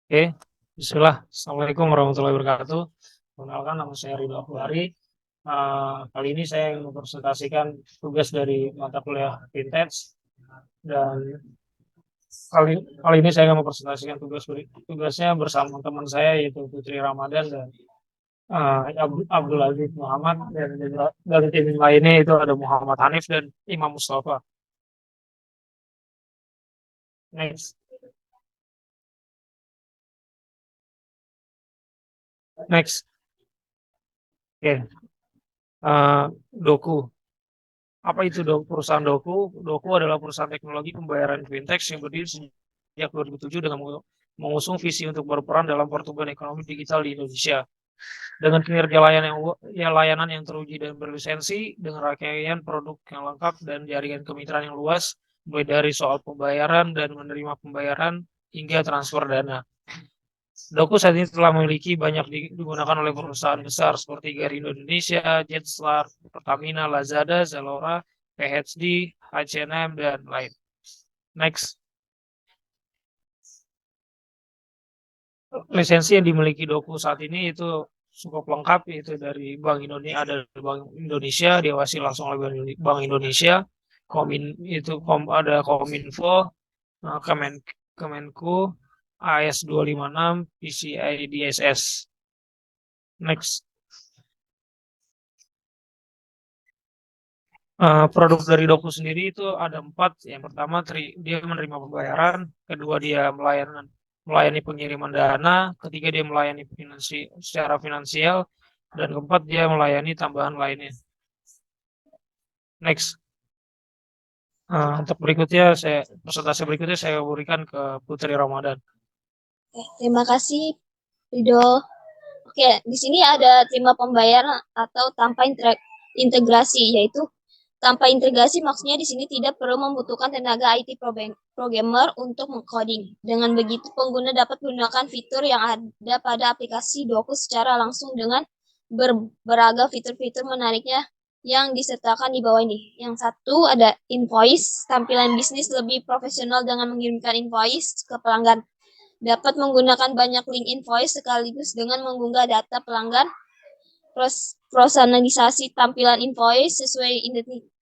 Oke, Bismillah. Assalamualaikum warahmatullahi wabarakatuh. Perkenalkan, nama saya Ridho Akbari. Kali ini saya ingin mempresentasikan tugas dari mata kuliah Fintech dan kali kali ini saya akan mempresentasikan tugasnya bersama teman saya yaitu Putri Ramadan dan Abdul Aziz Muhammad dan dari tim lainnya itu ada Muhammad Hanif dan Imam Mustafa. Next, next. Oke, Doku. Apa itu perusahaan Doku? Doku adalah perusahaan teknologi pembayaran fintech yang berdiri sejak 2007 dengan mengusung visi untuk berperan dalam pertumbuhan ekonomi digital di Indonesia. Dengan kinerja layanan yang teruji dan berlisensi, dengan rangkaian produk yang lengkap dan jaringan kemitraan yang luas, mulai dari soal pembayaran dan menerima pembayaran hingga transfer dana. Doku saat ini telah memiliki banyak digunakan oleh perusahaan besar seperti Garuda Indonesia, Jetstar, Pertamina, Lazada, Zalora, PHD, H&M, dan lain. Next, lisensi yang dimiliki Doku saat ini itu cukup lengkap, yaitu dari Bank Indonesia, ada Bank Indonesia, diawasi langsung oleh Bank Indonesia, ada Kominfo, Kemenku, AS 256, PCI DSS. Next. Produk dari Doku sendiri itu ada empat. Yang pertama, dia menerima pembayaran. Kedua, dia melayani pengiriman dana. Ketiga, dia melayani secara finansial. Dan keempat, dia melayani tambahan lainnya. Next. Untuk presentasi berikutnya saya berikan ke Putri Ramadan. Terima kasih, Rido. Oke, di sini ada terima pembayaran atau tanpa integrasi, yaitu tanpa integrasi maksudnya di sini tidak perlu membutuhkan tenaga IT programmer untuk mengcoding. Dengan begitu, pengguna dapat menggunakan fitur yang ada pada aplikasi Doku secara langsung dengan beragam fitur-fitur menariknya yang disertakan di bawah ini. Yang satu ada invoice, tampilan bisnis lebih profesional dengan mengirimkan invoice ke pelanggan. Dapat menggunakan banyak link invoice sekaligus dengan mengunggah data pelanggan. Personalisasi tampilan invoice sesuai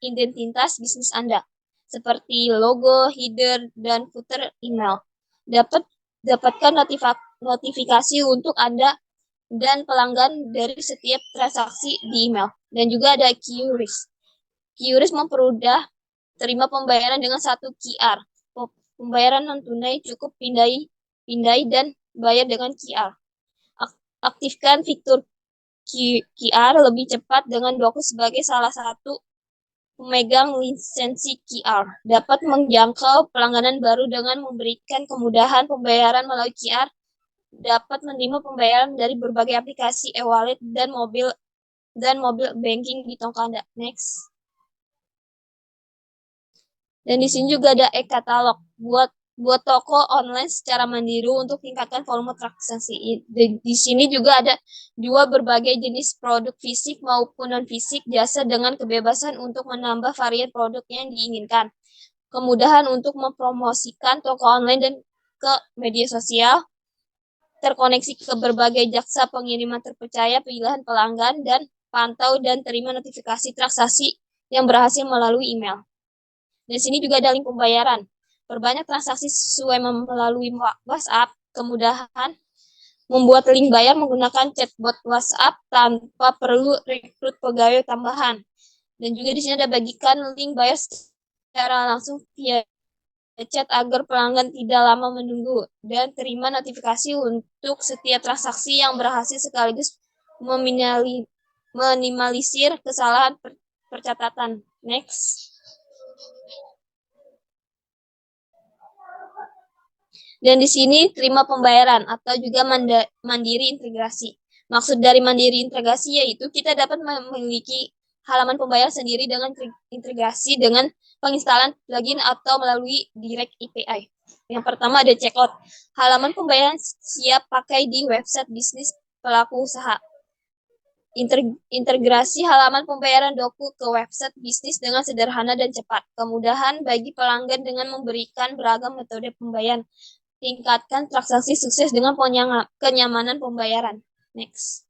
identitas bisnis Anda, seperti logo, header, dan footer email. Dapatkan notifikasi untuk Anda dan pelanggan dari setiap transaksi di email. Dan juga ada QRIS. QRIS mempermudah terima pembayaran dengan satu QR. Pembayaran non-tunai cukup pindai dan bayar dengan QR. Aktifkan fitur QR lebih cepat dengan Doku sebagai salah satu pemegang lisensi QR. Dapat menjangkau pelangganan baru dengan memberikan kemudahan pembayaran melalui QR. Dapat menerima pembayaran dari berbagai aplikasi e-wallet dan mobil banking di toko Anda. Next. Dan di sini juga ada e-katalog buat toko online secara mandiri untuk tingkatkan volume transaksi. Di sini juga ada dua berbagai jenis produk fisik maupun non fisik jasa dengan kebebasan untuk menambah varian produk yang diinginkan. Kemudahan untuk mempromosikan toko online dan ke media sosial, terkoneksi ke berbagai jasa pengiriman terpercaya pilihan pelanggan, dan pantau dan terima notifikasi transaksi yang berhasil melalui email. Di sini juga ada link pembayaran. Perbanyak transaksi sesuai melalui WhatsApp, kemudahan membuat link bayar menggunakan chatbot WhatsApp tanpa perlu rekrut pegawai tambahan. Dan juga di sini ada bagikan link bayar secara langsung via chat agar pelanggan tidak lama menunggu dan terima notifikasi untuk setiap transaksi yang berhasil sekaligus meminimalisir kesalahan percatatan. Next. Dan di sini terima pembayaran atau juga mandiri integrasi. Maksud dari mandiri integrasi yaitu kita dapat memiliki halaman pembayaran sendiri dengan integrasi dengan penginstalan plugin atau melalui direct API. Yang pertama ada checkout. Halaman pembayaran siap pakai di website bisnis pelaku usaha. Integrasi halaman pembayaran Doku ke website bisnis dengan sederhana dan cepat. Kemudahan bagi pelanggan dengan memberikan beragam metode pembayaran tingkatkan transaksi sukses dengan kenyamanan pembayaran. Next.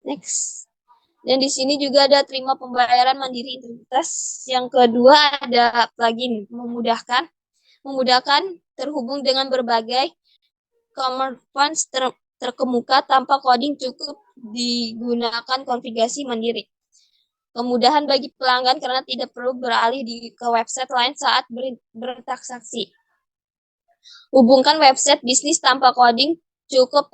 Next. Dan di sini juga ada terima pembayaran mandiri integritas. Yang kedua ada plugin memudahkan terhubung dengan berbagai command funds terkemuka tanpa coding, cukup digunakan konfigurasi mandiri. Kemudahan bagi pelanggan karena tidak perlu beralih ke website lain saat bertransaksi. Hubungkan website bisnis tanpa coding, cukup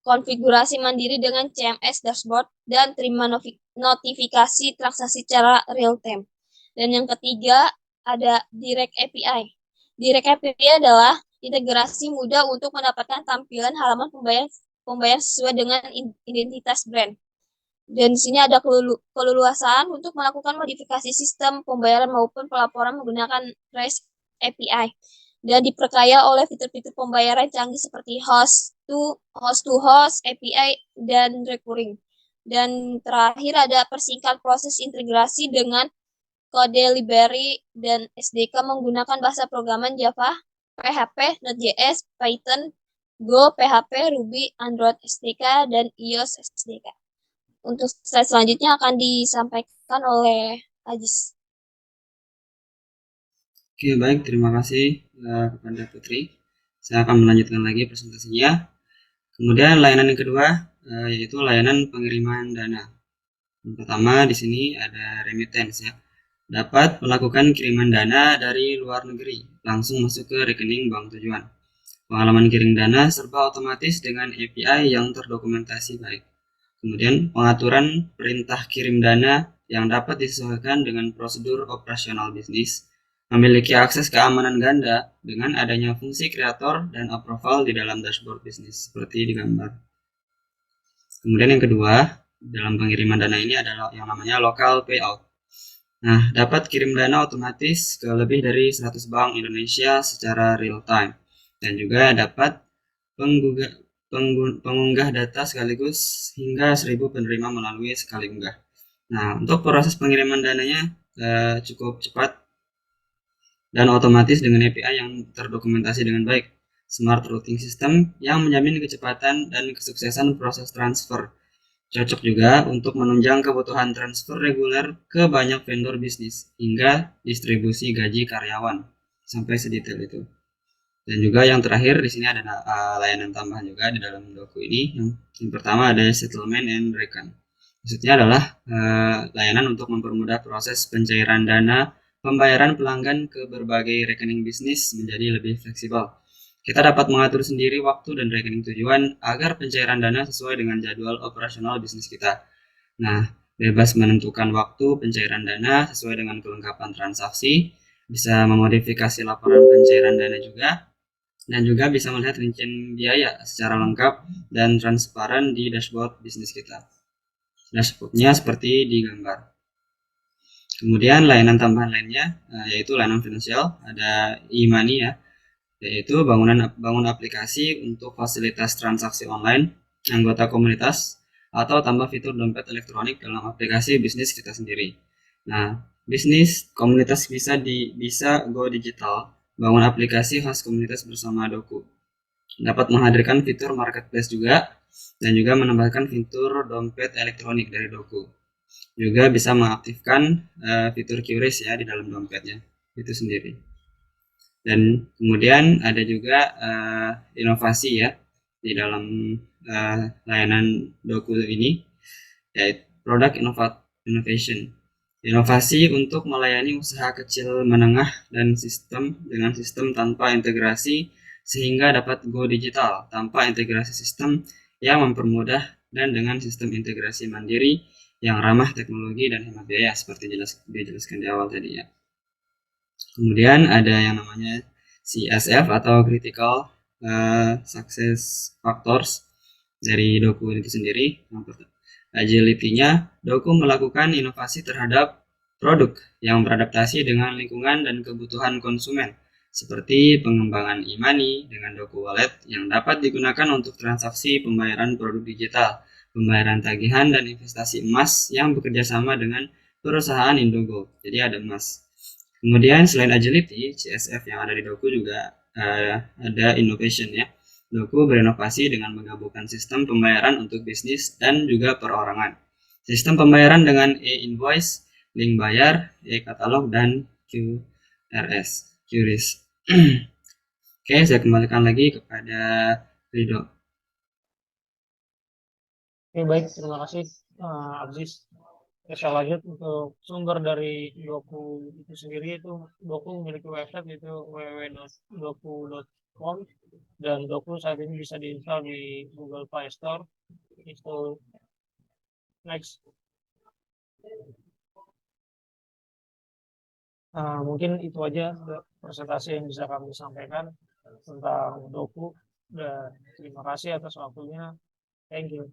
konfigurasi mandiri dengan CMS dashboard dan terima notifikasi transaksi secara real time. Dan yang ketiga ada Direct API. Direct API adalah integrasi mudah untuk mendapatkan tampilan halaman pembayaran sesuai dengan identitas brand. Dan di sini ada keleluasaan untuk melakukan modifikasi sistem pembayaran maupun pelaporan menggunakan REST API. Dan diperkaya oleh fitur-fitur pembayaran canggih seperti host to host, API, dan recurring. Dan terakhir ada persingkat proses integrasi dengan kode library dan SDK menggunakan bahasa programan Java, PHP, Node.js, Python, Go, PHP, Ruby, Android SDK, dan iOS SDK. Untuk slide selanjutnya akan disampaikan oleh Ajis. Oke, baik. Terima kasih kepada Putri. Saya akan melanjutkan lagi presentasinya. Kemudian layanan yang kedua yaitu layanan pengiriman dana. Yang pertama di sini ada remittance ya. Dapat melakukan kiriman dana dari luar negeri langsung masuk ke rekening bank tujuan. Pengalaman kirim dana serba otomatis dengan API yang terdokumentasi baik. Kemudian pengaturan perintah kirim dana yang dapat disesuaikan dengan prosedur operasional bisnis, memiliki akses keamanan ganda dengan adanya fungsi kreator dan approval di dalam dashboard bisnis seperti di gambar. Kemudian yang kedua, dalam pengiriman dana ini adalah yang namanya local payout. Nah, dapat kirim dana otomatis ke lebih dari 100 bank Indonesia secara real time. Dan juga dapat pengunggah data sekaligus hingga 1000 penerima melalui sekali unggah. Nah, untuk proses pengiriman dananya cukup cepat dan otomatis dengan API yang terdokumentasi dengan baik. Smart routing system yang menjamin kecepatan dan kesuksesan proses transfer. Cocok juga untuk menunjang kebutuhan transfer reguler ke banyak vendor bisnis hingga distribusi gaji karyawan sampai sedetail itu. Dan juga yang terakhir di sini ada layanan tambahan juga di dalam doku ini. Yang pertama ada settlement and recon. Maksudnya adalah layanan untuk mempermudah proses pencairan dana pembayaran pelanggan ke berbagai rekening bisnis menjadi lebih fleksibel. Kita dapat mengatur sendiri waktu dan rekening tujuan agar pencairan dana sesuai dengan jadwal operasional bisnis kita. Nah, bebas menentukan waktu pencairan dana sesuai dengan kelengkapan transaksi, bisa memodifikasi laporan pencairan dana juga, dan juga bisa melihat rincian biaya secara lengkap dan transparan di dashboard bisnis kita. Dashboardnya seperti di gambar. Kemudian layanan tambahan lainnya yaitu layanan finansial, ada e-money ya, yaitu bangun aplikasi untuk fasilitas transaksi online, anggota komunitas, atau tambah fitur dompet elektronik dalam aplikasi bisnis kita sendiri. Nah, bisnis komunitas bisa go digital, bangun aplikasi khas komunitas bersama Doku. Dapat menghadirkan fitur marketplace juga, dan juga menambahkan fitur dompet elektronik dari Doku. Juga bisa mengaktifkan fitur QRIS ya di dalam dompetnya itu sendiri. Dan kemudian ada juga inovasi ya di dalam layanan Doku ini, yaitu product innovation. Inovasi untuk melayani usaha kecil menengah dan dengan sistem tanpa integrasi sehingga dapat go digital tanpa integrasi sistem yang mempermudah dan dengan sistem integrasi mandiri yang ramah teknologi dan hemat biaya seperti dijelaskan di awal tadi ya. Kemudian ada yang namanya CSF atau Critical Success Factors dari Doku itu sendiri. Agility-nya, Doku melakukan inovasi terhadap produk yang beradaptasi dengan lingkungan dan kebutuhan konsumen, seperti pengembangan e-money dengan Doku Wallet yang dapat digunakan untuk transaksi pembayaran produk digital, pembayaran tagihan, dan investasi emas yang bekerja sama dengan perusahaan Indogo. Jadi ada emas. Kemudian selain agility, CSF yang ada di Doku juga ada innovation ya. Doku berinovasi dengan menggabungkan sistem pembayaran untuk bisnis dan juga perorangan. Sistem pembayaran dengan e-invoice, link bayar, e-katalog, dan QRIS. Oke, saya kembalikan lagi kepada Rido. Oke, baik, terima kasih Aziz. Saya lanjut untuk sumber dari Doku itu sendiri. Itu Doku memiliki website yaitu www.doku.com, dan Doku saat ini bisa diinstal di Google Play Store. Itu next. Mungkin itu aja presentasi yang bisa kami sampaikan tentang Doku, dan terima kasih atas waktunya. Thank you.